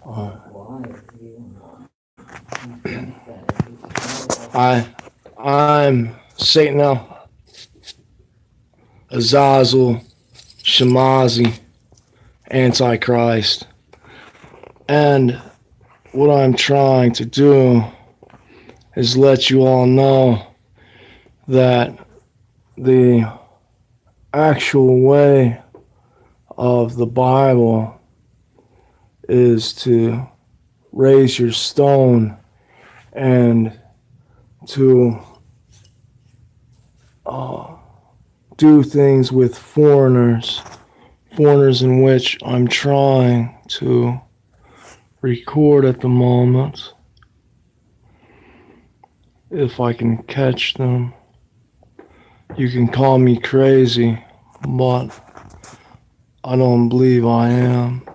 I'm Satanail, Azazel, Shemhazai, Antichrist. And what I'm trying to do is let you all know that the actual way of the Bible is to raise your stone and to do things with foreigners in which I'm trying to record at the moment. If I can catch them, you can call me crazy, but I don't believe I am.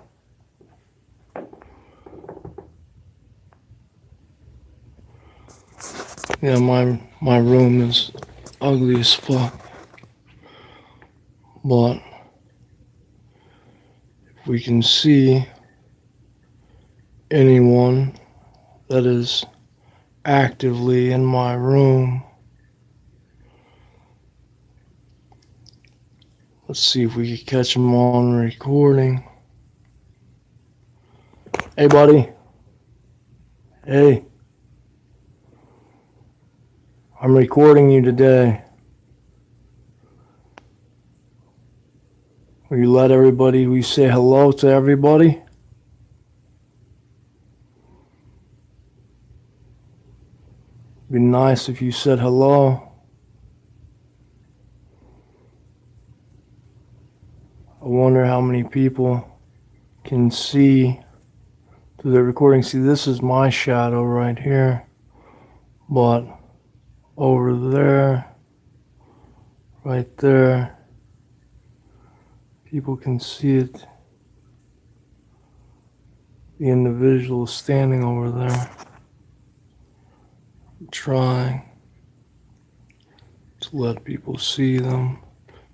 Yeah, my room is ugly as fuck, but if we can see anyone that is actively in my room, let's see if we can catch them on recording. Hey, buddy. Hey. I'm recording you today. Will you let everybody, will you say hello to everybody? It'd be nice if you said hello. I wonder how many people can see through the recording. See, this is my shadow right here, but over there, right there, people can see it. The individual standing over there. I'm trying to let people see them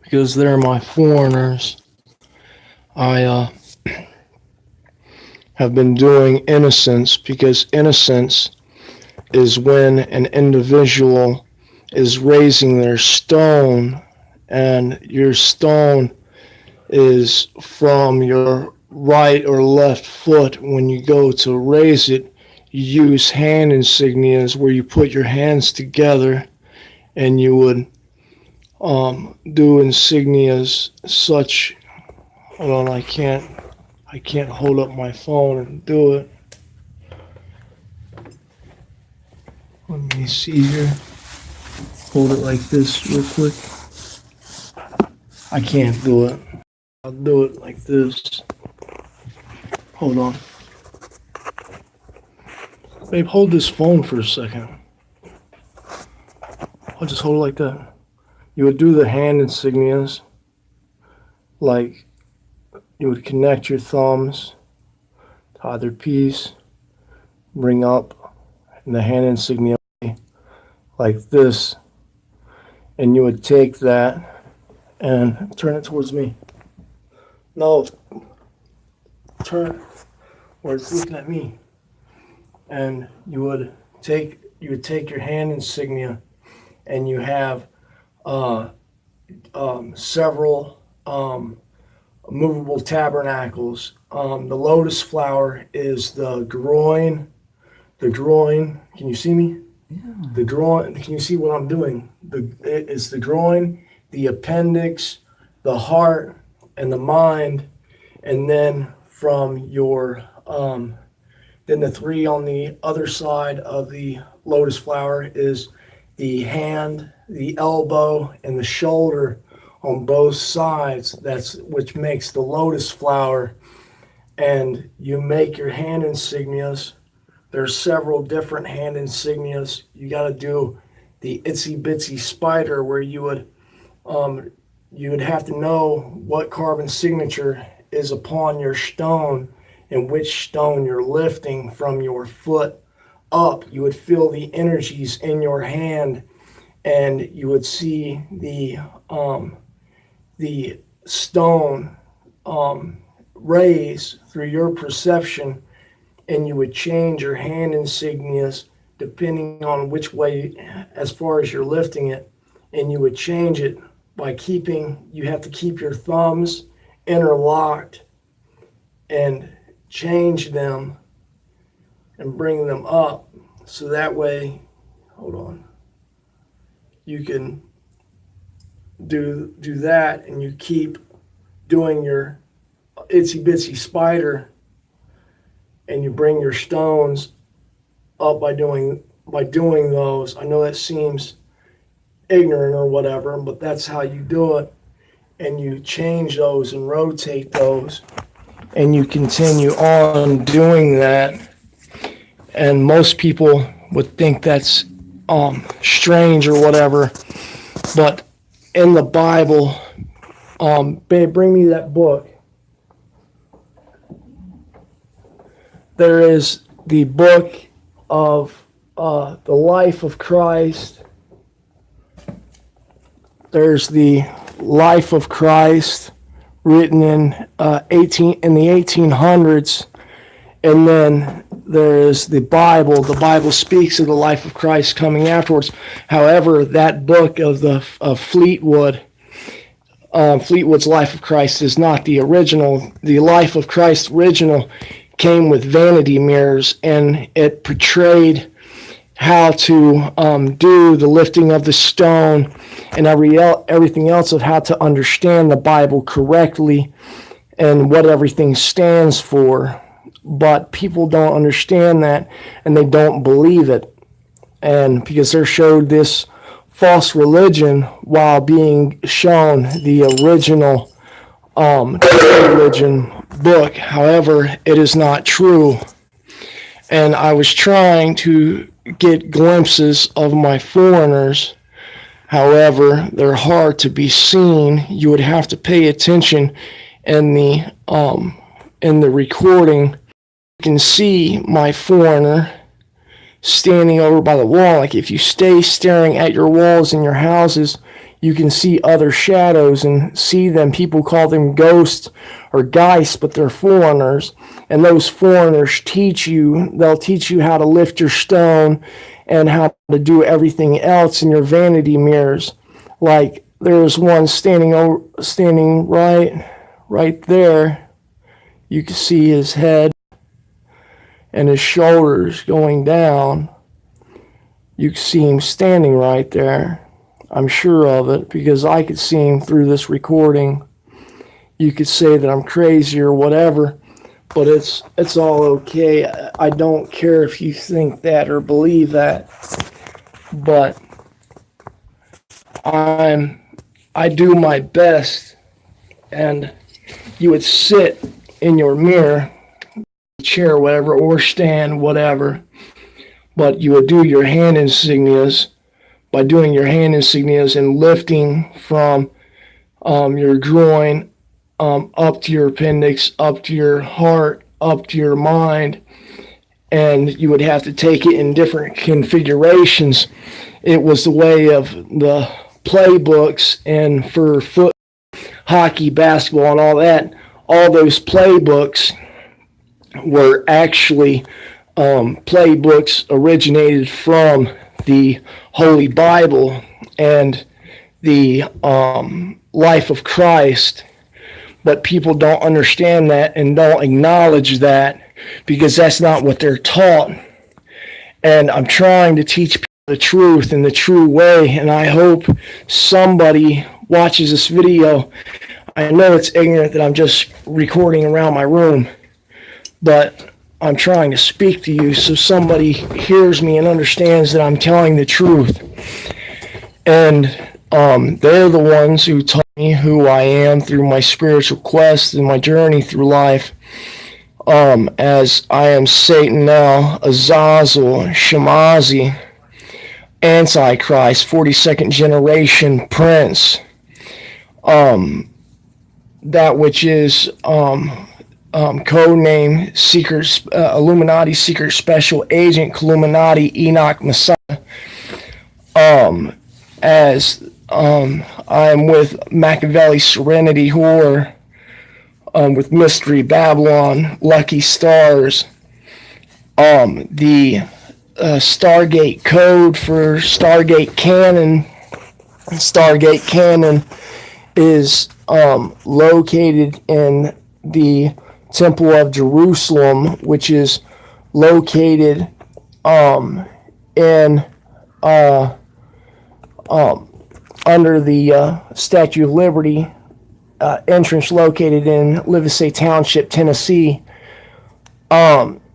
because they're my foreigners. I have been doing innocence because innocence is when an individual is raising their stone, and your stone is from your right or left foot. When you go to raise it, you use hand insignias where you put your hands together, and you would do insignias such. Hold on, I can't hold up my phone and do it. Let me see here. Hold it like this real quick. I can't do it. I'll do it like this. Hold on. Babe, hold this phone for a second. I'll just hold it like that. You would do the hand insignias, like you would connect your thumbs to either piece, bring up in the hand insignia like this, and you would take that and turn it towards me. No, turn where it's looking at me. And you would take your hand insignia, and you have several movable tabernacles. The lotus flower is the groin. The groin. Can you see me? Yeah. The groin. Can you see what I'm doing? It's the groin, the appendix, the heart, and the mind, and then from your then the three on the other side of the lotus flower is the hand, the elbow, and the shoulder on both sides. That's which makes the lotus flower. And you make your hand insignias. There's several different hand insignias. You got to do the itsy bitsy spider, where you would have to know what carbon signature is upon your stone and which stone you're lifting from your foot up. You would feel the energies in your hand, and you would see the stone raise through your perception, and you would change your hand insignias depending on which way, as far as you're lifting it, and you would change it by you have to keep your thumbs interlocked and change them and bring them up. So that way, hold on, you can do that, and you keep doing your itsy bitsy spider, and you bring your stones up by doing those. I know that seems ignorant or whatever, but that's how you do it. And you change those and rotate those, and you continue on doing that. And most people would think that's strange or whatever, but in the Bible, babe, bring me that book. There is the book of the life of Christ. There's the life of Christ written in the 1800s, and then there is the Bible. The Bible speaks of the life of Christ coming afterwards. However, that book of Fleetwood's Life of Christ is not the original. The Life of Christ original came with vanity mirrors, and it portrayed how to do the lifting of the stone and everything else of how to understand the Bible correctly and what everything stands for. But people don't understand that, and they don't believe it. And because they're showed this false religion while being shown the original religion book. However, it is not true. And I was trying to get glimpses of my foreigners. However, they're hard to be seen. You would have to pay attention in the recording. You can see my foreigner standing over by the wall. Like if you stay staring at your walls in your houses, you can see other shadows and see them. People call them ghosts or geists, but they're foreigners. And those foreigners they'll teach you how to lift your stone and how to do everything else in your vanity mirrors. Like there's one standing right there. You can see his head and his shoulders going down. You can see him standing right there. I'm sure of it because I could see him through this recording. You could say that I'm crazy or whatever, but it's all okay. I don't care if you think that or believe that, but I do my best. And you would sit in your mirror, chair, whatever, or stand, whatever, but you would do your hand insignias. By doing your hand insignias and lifting from your groin up to your appendix, up to your heart, up to your mind, and you would have to take it in different configurations. It was the way of the playbooks, and for foot, hockey, basketball, and all that, all those playbooks were actually playbooks originated from the Holy Bible and the life of Christ. But people don't understand that and don't acknowledge that because that's not what they're taught. And I'm trying to teach people the truth in the true way, and I hope somebody watches this video. I know it's ignorant that I'm just recording around my room, but I'm trying to speak to you so somebody hears me and understands that I'm telling the truth. And they're the ones who taught me who I am through my spiritual quest and my journey through life. As I am Satan now, Azazel, Shemhazai, Antichrist, 42nd generation prince, that which is codename Secret Illuminati Secret Special Agent Illuminati Enoch Messiah. As I am with Machiavelli Serenity Whore, with Mystery Babylon, Lucky Stars, the Stargate code for Stargate Canon. Stargate Canon is located in the Temple of Jerusalem, which is located in under the Statue of Liberty entrance, located in Livesey Township, Tennessee.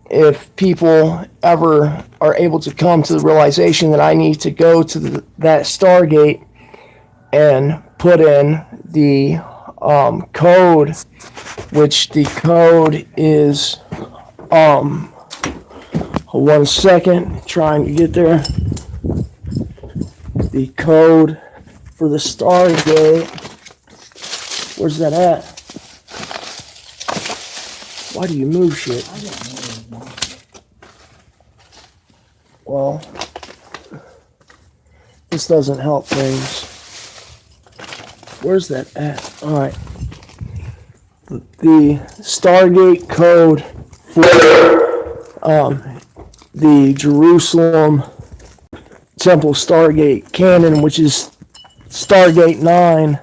If people ever are able to come to the realization that I need to go to that Stargate and put in the code, which the code is, 1 second, trying to get there. The code for the Stargate, where's that at? Why do you move shit? Well, this doesn't help things. Where's that at? Alright. The Stargate code for the Jerusalem Temple Stargate Canon, which is Stargate 9,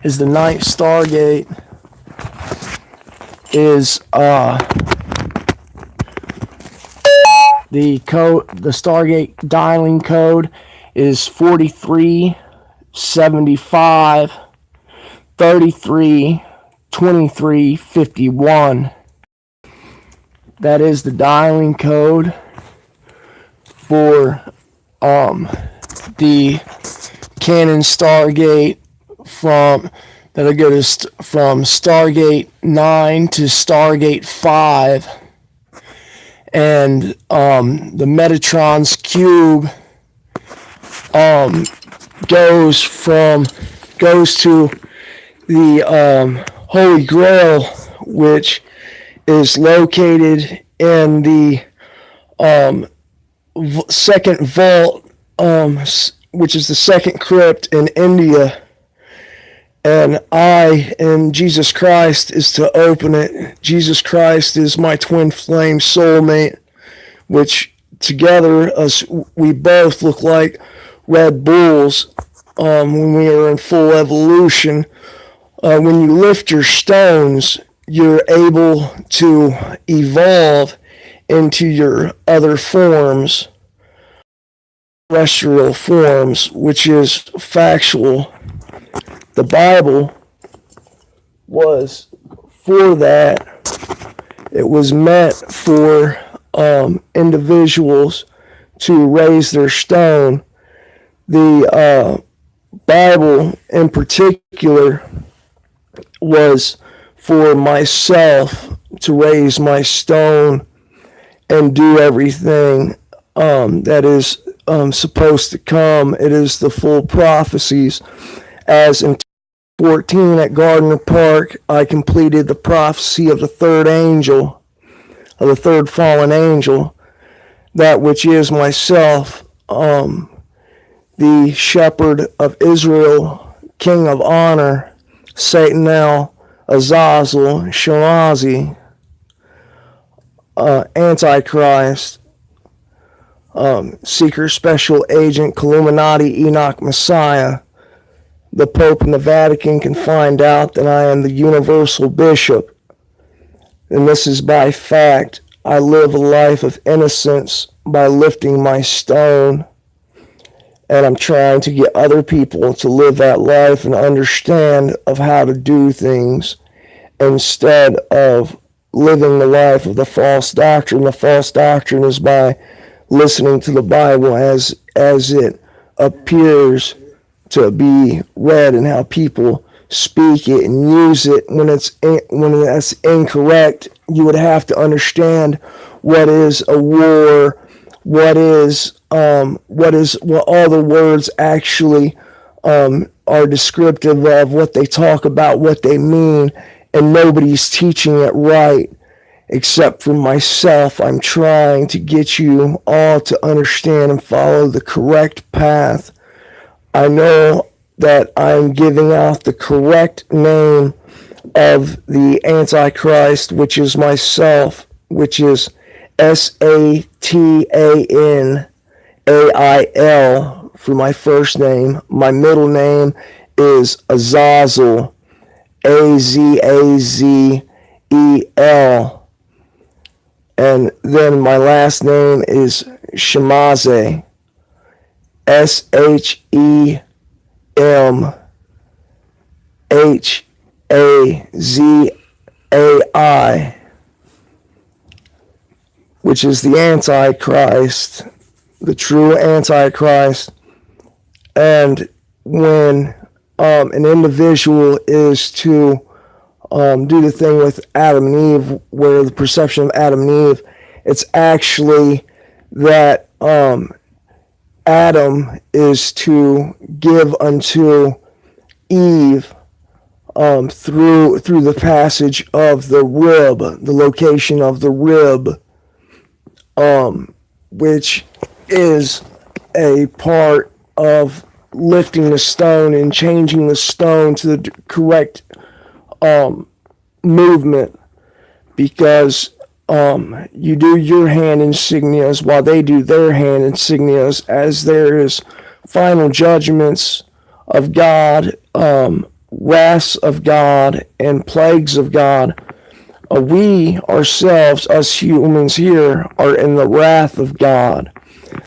is the 9th Stargate, is the Stargate dialing code is 4375 33 23 51. That is the dialing code for the Canon Stargate that'll go from Stargate 9 to Stargate 5. And the Metatron's cube goes to the Holy Grail, which is located in the second vault, which is the second crypt in India. And Jesus Christ is to open it. Jesus Christ is my twin flame soulmate, which together we both look like Red Bulls when we are in full evolution. When you lift your stones, you're able to evolve into your other forms, terrestrial forms, which is factual. The Bible was for that. It was meant for individuals to raise their stone. The Bible in particular was for myself to raise my stone and do everything that is supposed to come. It is the full prophecies. As in 14 at Gardner Park, I completed the prophecy of the third angel, of the third fallen angel, that which is myself, the shepherd of Israel, king of honor, Satanail, Azazel, Shemhazai, Antichrist, Seeker Special Agent, Illuminati, Enoch, Messiah. The Pope and the Vatican can find out that I am the universal bishop. And this is by fact. I live a life of innocence by lifting my stone. And I'm trying to get other people to live that life and understand of how to do things instead of living the life of the false doctrine. The false doctrine is by listening to the Bible as it appears to be read and how people speak it and use it. When that's incorrect, you would have to understand what is a war, what all the words actually are descriptive of, what they talk about, what they mean, and nobody's teaching it right except for myself. I'm trying to get you all to understand and follow the correct path. I know that I'm giving out the correct name of the Antichrist, which is myself, which is Satanail for my first name. My middle name is Azazel, Azazel. And then my last name is Shemhazai, Shemhazai, which is the Antichrist, the true Antichrist. And when an individual is to do the thing with Adam and Eve, where the perception of Adam and Eve, it's actually that Adam is to give unto Eve through the passage of the rib, the location of the rib, which is a part of lifting the stone and changing the stone to the correct movement, because you do your hand insignias while they do their hand insignias, as there is final judgments of God, wraths of God, and plagues of God. We ourselves, us humans here, are in the wrath of God.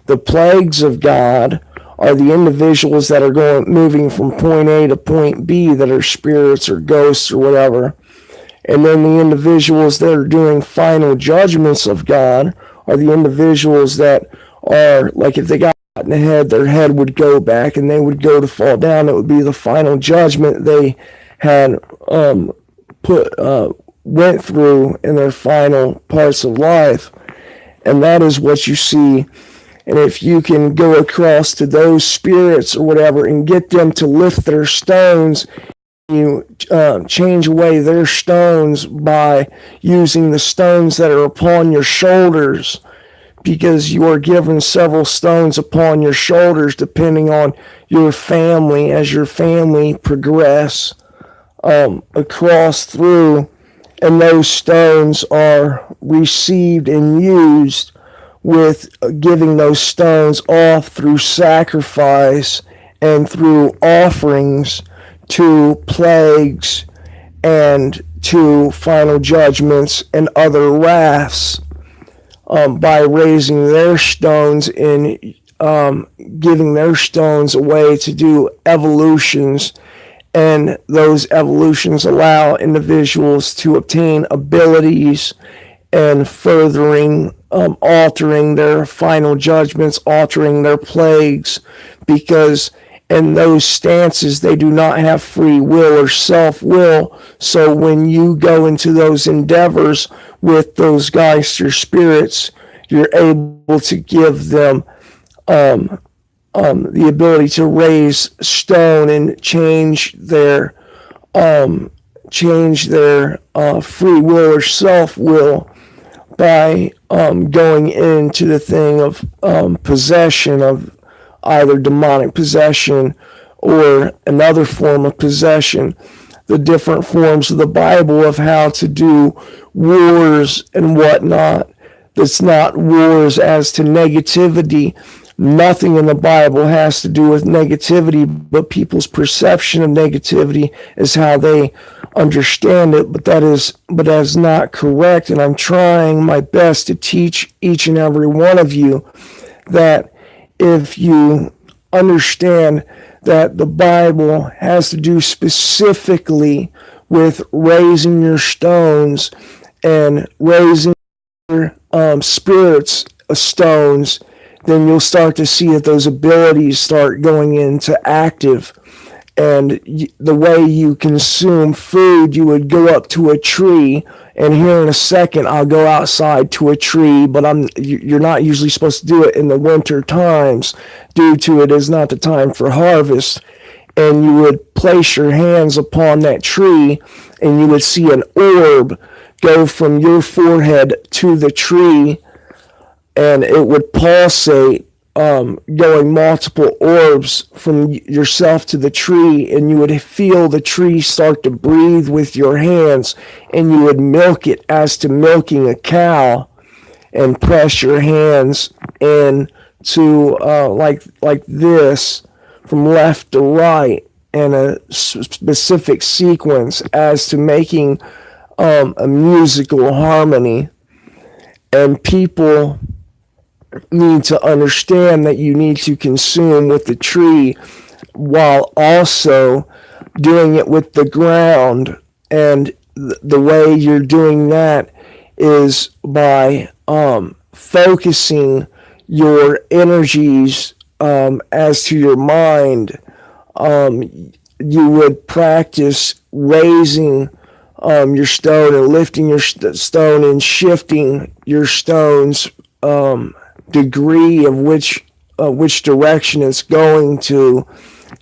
The plagues of God are the individuals that are moving from point A to point B, that are spirits or ghosts or whatever. And then the individuals that are doing final judgments of God are the individuals that are, like, if they got in the head, their head would go back and they would go to fall down. It would be the final judgment they had went through in their final parts of life. And that is what you see. And if you can go across to those spirits or whatever and get them to lift their stones, you change away their stones by using the stones that are upon your shoulders, because you are given several stones upon your shoulders depending on your family, as your family progress across through. And those stones are received and used with giving those stones off through sacrifice and through offerings to plagues and to final judgments and other wraths, by raising their stones and giving their stones away to do evolutions. And those evolutions allow individuals to obtain abilities and furthering, altering their final judgments, altering their plagues, because in those stances they do not have free will or self-will. So when you go into those endeavors with those geists or spirits, you're able to give them the ability to raise stone and change their free will or self-will by going into the thing of possession, of either demonic possession or another form of possession. The different forms of the Bible of how to do wars and whatnot. That's not wars as to negativity. Nothing in the Bible has to do with negativity, but people's perception of negativity is how they understand it. But that is not correct. And I'm trying my best to teach each and every one of you that if you understand that the Bible has to do specifically with raising your stones and raising your spirits stones, then you'll start to see that those abilities start going into active. And the way you consume food, you would go up to a tree, and here in a second I'll go outside to a tree, but you're not usually supposed to do it in the winter times, due to it is not the time for harvest. And you would place your hands upon that tree, and you would see an orb go from your forehead to the tree, and it would pulsate, going multiple orbs from yourself to the tree, and you would feel the tree start to breathe with your hands, and you would milk it as to milking a cow, and press your hands in to like this from left to right in a specific sequence as to making a musical harmony. And people need to understand that you need to consume with the tree while also doing it with the ground. And the way you're doing that is by focusing your energies as to your mind. You would practice raising your stone and lifting your stone and shifting your stone's degree of which direction it's going to.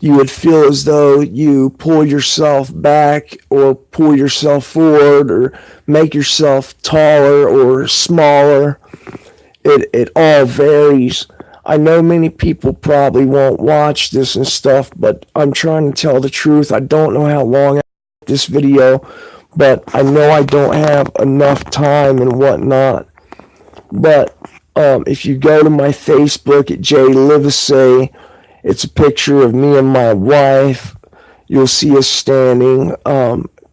You would feel as though you pull yourself back or pull yourself forward or make yourself taller or smaller. It all varies. I know many people probably won't watch this and stuff, but I'm trying to tell the truth. I don't know how long I make this video, but I know I don't have enough time and whatnot. But if you go to my Facebook at Jay Livesay, it's a picture of me and my wife. You'll see us standing.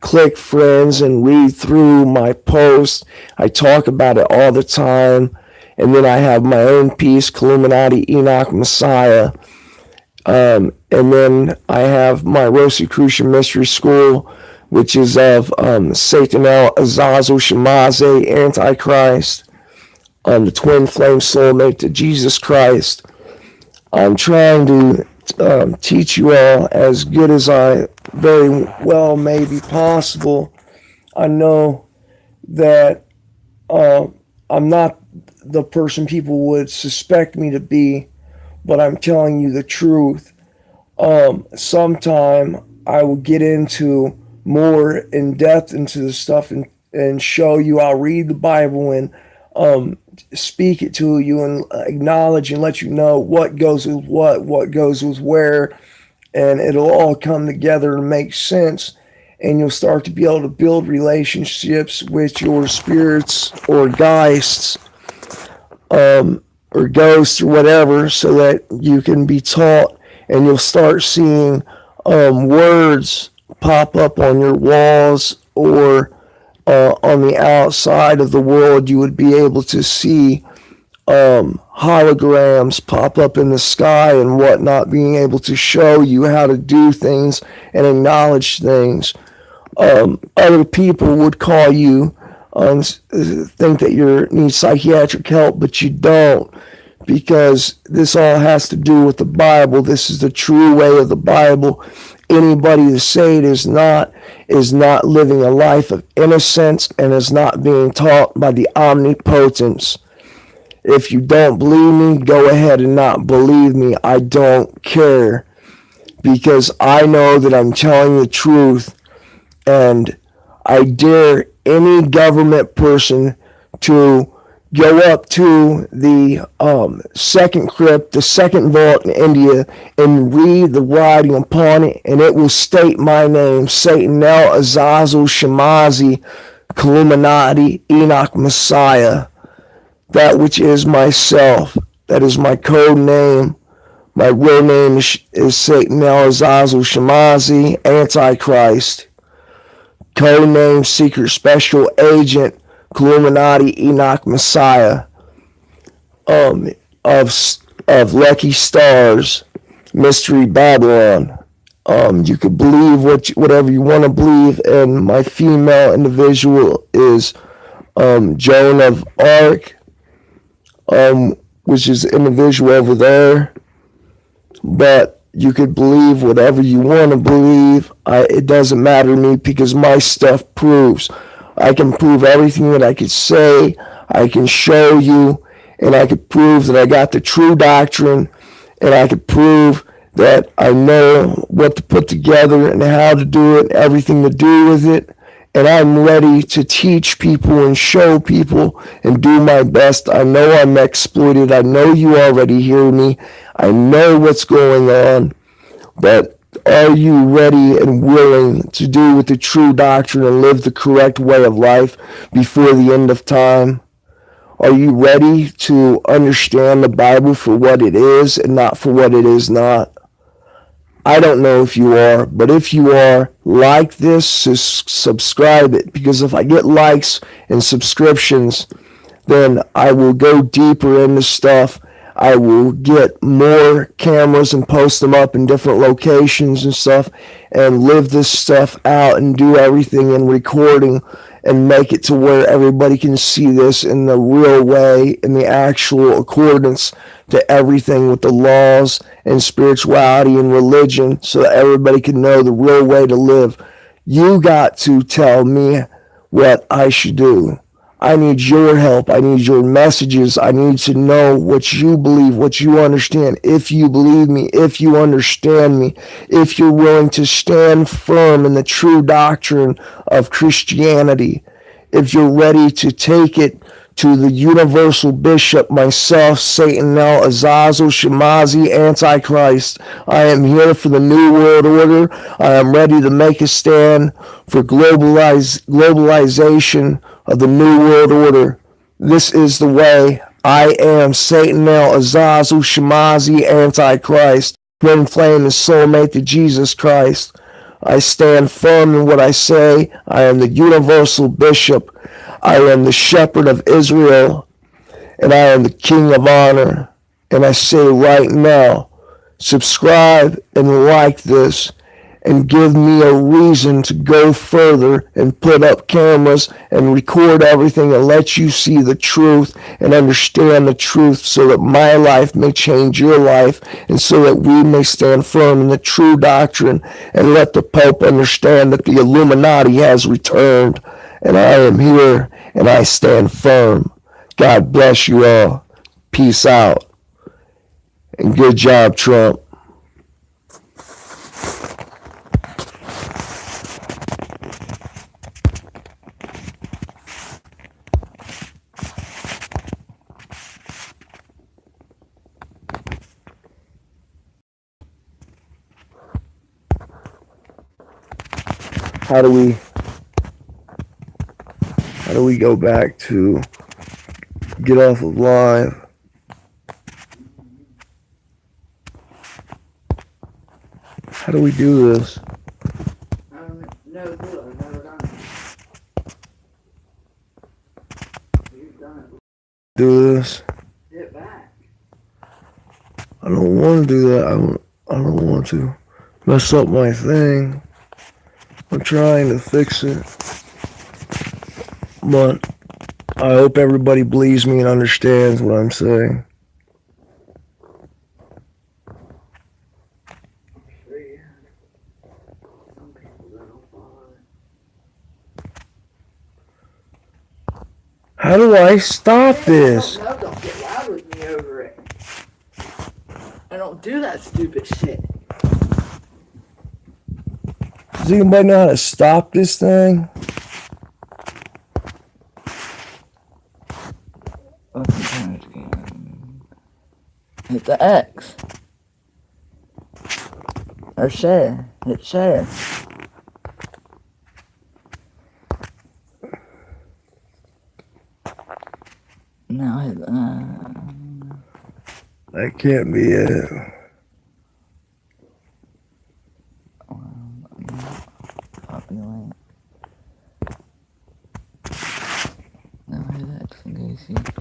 Click friends and read through my post. I talk about it all the time. And then I have my own piece, Illuminati Enoch Messiah. And then I have my Rosicrucian Mystery School, which is of Satanail, Azazel, Shemhazai, Antichrist, the twin flame soulmate to Jesus Christ. I'm trying to teach you all as good as I very well may be possible. I know that I'm not the person people would suspect me to be, but I'm telling you the truth. Sometime I will get into more in depth into the stuff and show you. I'll read the Bible and speak it to you and acknowledge and let you know what goes with what goes with where, and it'll all come together and make sense. And you'll start to be able to build relationships with your spirits or geists, or ghosts or whatever, so that you can be taught, and you'll start seeing words pop up on your walls or on the outside of the world. You would be able to see holograms pop up in the sky and whatnot, being able to show you how to do things and acknowledge things. Other people would call you think that you need psychiatric help, but you don't, because this all has to do with the Bible. This is the true way of the Bible. Anybody to say it is not living a life of innocence and is not being taught by the omnipotence. If you don't believe me, go ahead and not believe me. I don't care, because I know that I'm telling the truth, and I dare any government person to go up to the second crypt, the second vault in India, and read the writing upon it, and it will state my name, Satanail, Azazel, Shemhazai, Illuminati, Enoch Messiah, that which is myself. That is my code name. My real name is Satanail, Azazel, Shemhazai, Antichrist. Code name, Secret Special Agent, Illuminati, Enoch Messiah, of Lucky Stars, Mystery Babylon. You could believe whatever you want to believe, and my female individual is Joan of Arc, which is the individual over there. But you could believe whatever you want to believe. It doesn't matter to me, because my stuff proves. I can prove everything that I could say. I can show you, and I could prove that I got the true doctrine, and I could prove that I know what to put together and how to do it, everything to do with it. And I'm ready to teach people and show people and do my best. I know I'm exploited. I know you already hear me. I know what's going on. But are you ready and willing to do with the true doctrine and live the correct way of life before the end of time? Are you ready to understand the Bible for what it is and not for what it is not? I don't know if you are, but if you are, like this, subscribe it, because if I get likes and subscriptions, then I will go deeper into stuff. I will get more cameras and post them up in different locations and stuff and live this stuff out and do everything in recording and make it to where everybody can see this in the real way, in the actual accordance to everything with the laws and spirituality and religion, so that everybody can know the real way to live. You got to tell me what I should do. I need your help. I need your messages. I need to know what you believe, what you understand. If you believe me, if you understand me, if you're willing to stand firm in the true doctrine of Christianity, if you're ready to take it to the universal bishop, myself, Satanail, Azazel, Shemhazai, Antichrist. I am here for the New World Order. I am ready to make a stand for globalization of the New World Order. This is the way. I am Satanail, Azazel, Shemhazai, Antichrist, twin flame and soulmate to Jesus Christ. I stand firm in what I say. I am the universal bishop. I am the shepherd of Israel, and I am the king of honor. And I say right now, subscribe and like this, and give me a reason to go further and put up cameras and record everything and let you see the truth and understand the truth, so that my life may change your life, and so that we may stand firm in the true doctrine and let the Pope understand that the Illuminati has returned. And I am here and I stand firm. God bless you all. Peace out. And good job, Trump. How do we go back to get off of live? How do we do this? I don't know, I've never done it. You've done it. Do this? Hit back. I don't want to do that. I don't want to mess up my thing. I'm trying to fix it. But I hope everybody believes me and understands what I'm saying. Some people don't follow it. How do I stop this? No, don't get loud with me over it. I don't do that stupid shit. Does anybody know how to stop this thing? Hit the X. Or share. Hit share. Now hit That can't be it.